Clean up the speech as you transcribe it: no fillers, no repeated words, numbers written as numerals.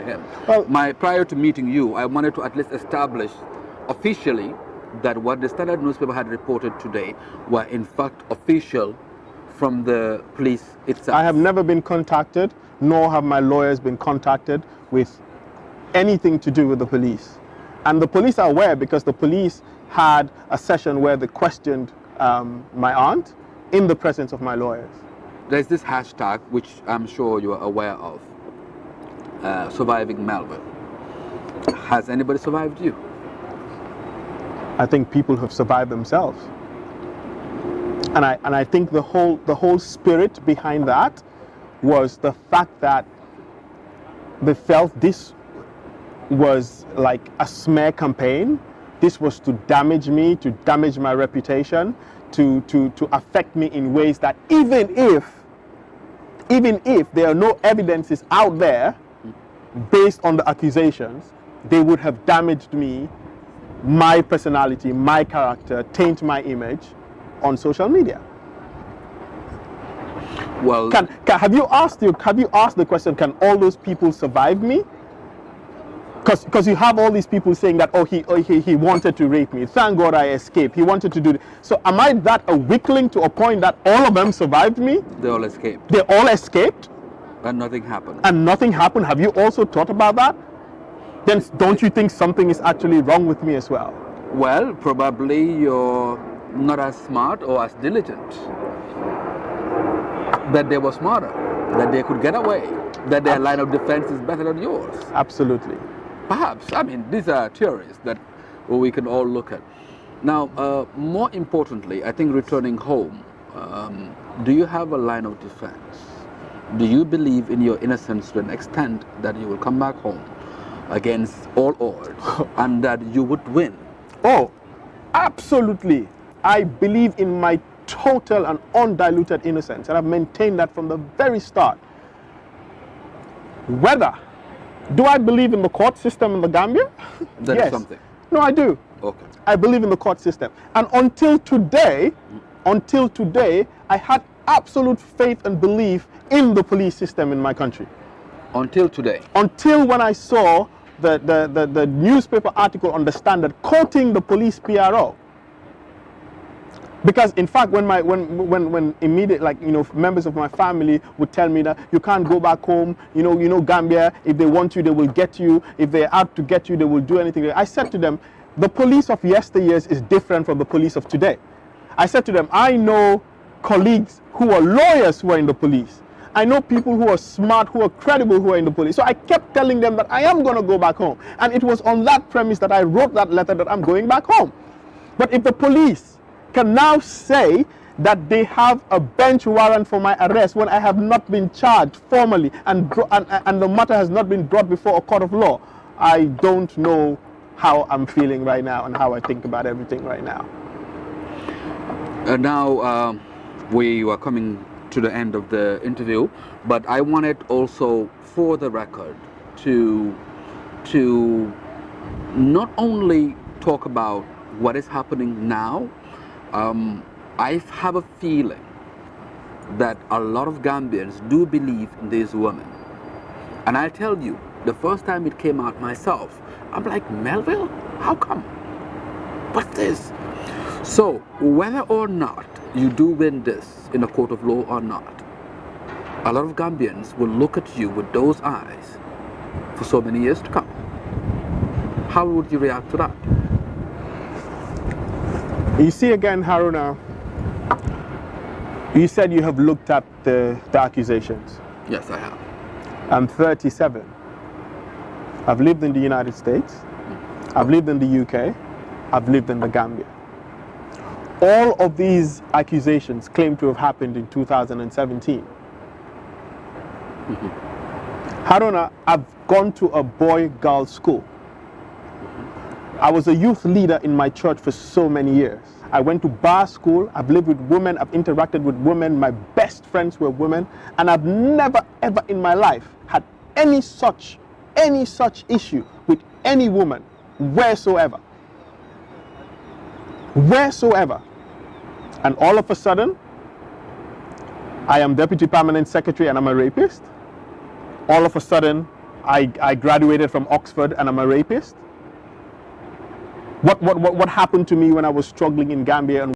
to him. Well, Prior to meeting you, I wanted to at least establish officially that what the Standard newspaper had reported today were in fact official from the police itself. I have never been contacted, nor have my lawyers been contacted with anything to do with the police. And the police are aware because the police had a session where they questioned my aunt in the presence of my lawyers. There's this hashtag, which I'm sure you are aware of, surviving Melville. Has anybody survived you? I think people have survived themselves. And I think the whole spirit behind that was the fact that they felt this was like a smear campaign. This was to damage me, to damage my reputation, to affect me in ways that even if there are no evidences out there based on the accusations, they would have damaged me, my personality, my character, taint my image on social media. Well, have you asked the question, can all those people survive me? Because you have all these people saying that, he wanted to rape me. Thank God I escaped. He wanted to do it. So am I that a weakling to a point that all of them survived me? they all escaped. They all escaped? And nothing happened. And nothing happened? Have you also thought about that? Then don't you think something is actually wrong with me as well? Well, probably you're not as smart or as diligent. That they were smarter, that they could get away, that their line of defense is better than yours. Absolutely. Perhaps. I mean, these are theories that we can all look at. Now, more importantly, I think returning home, do you have a line of defense? Do you believe in your innocence to an extent that you will come back home against all odds and that you would win? Oh, absolutely. I believe in my total and undiluted innocence, and I've maintained that from the very start. Do I believe in the court system in the Gambia? That yes. is something. No, I do. Okay. I believe in the court system. And until today, I had absolute faith and belief in the police system in my country. Until today? Until when I saw the newspaper article on the Standard quoting the police PRO. Because in fact, when members of my family would tell me that you can't go back home, Gambia, if they want you, they will get you. If they're out to get you, they will do anything. I said to them, the police of yesteryears is different from the police of today. I said to them, I know colleagues who are lawyers who are in the police. I know people who are smart, who are credible, who are in the police. So I kept telling them that I am going to go back home. And it was on that premise that I wrote that letter that I'm going back home. But if the police can now say that they have a bench warrant for my arrest when I have not been charged formally and the matter has not been brought before a court of law, I don't know how I'm feeling right now and how I think about everything right now. Now we are coming to the end of the interview, but I wanted also for the record to not only talk about what is happening now. I have a feeling that a lot of Gambians do believe in these women. And I tell you, the first time it came out myself, I'm like, Melville? How come? What's this? So, whether or not you do win this in a court of law or not, a lot of Gambians will look at you with those eyes for so many years to come. How would you react to that? You see again, Harona, you said you have looked at the accusations. Yes, I have. I'm 37. I've lived in the United States. I've lived in the UK. I've lived in the Gambia. All of these accusations claim to have happened in 2017. Harona, I've gone to a boy-girl school. I was a youth leader in my church for so many years. I went to bar school, I've lived with women, I've interacted with women, my best friends were women, and I've never ever in my life had any such issue with any woman wheresoever. And all of a sudden, I am Deputy Permanent Secretary and I'm a rapist. All of a sudden, I graduated from Oxford and I'm a rapist? What happened to me when I was struggling in Gambia and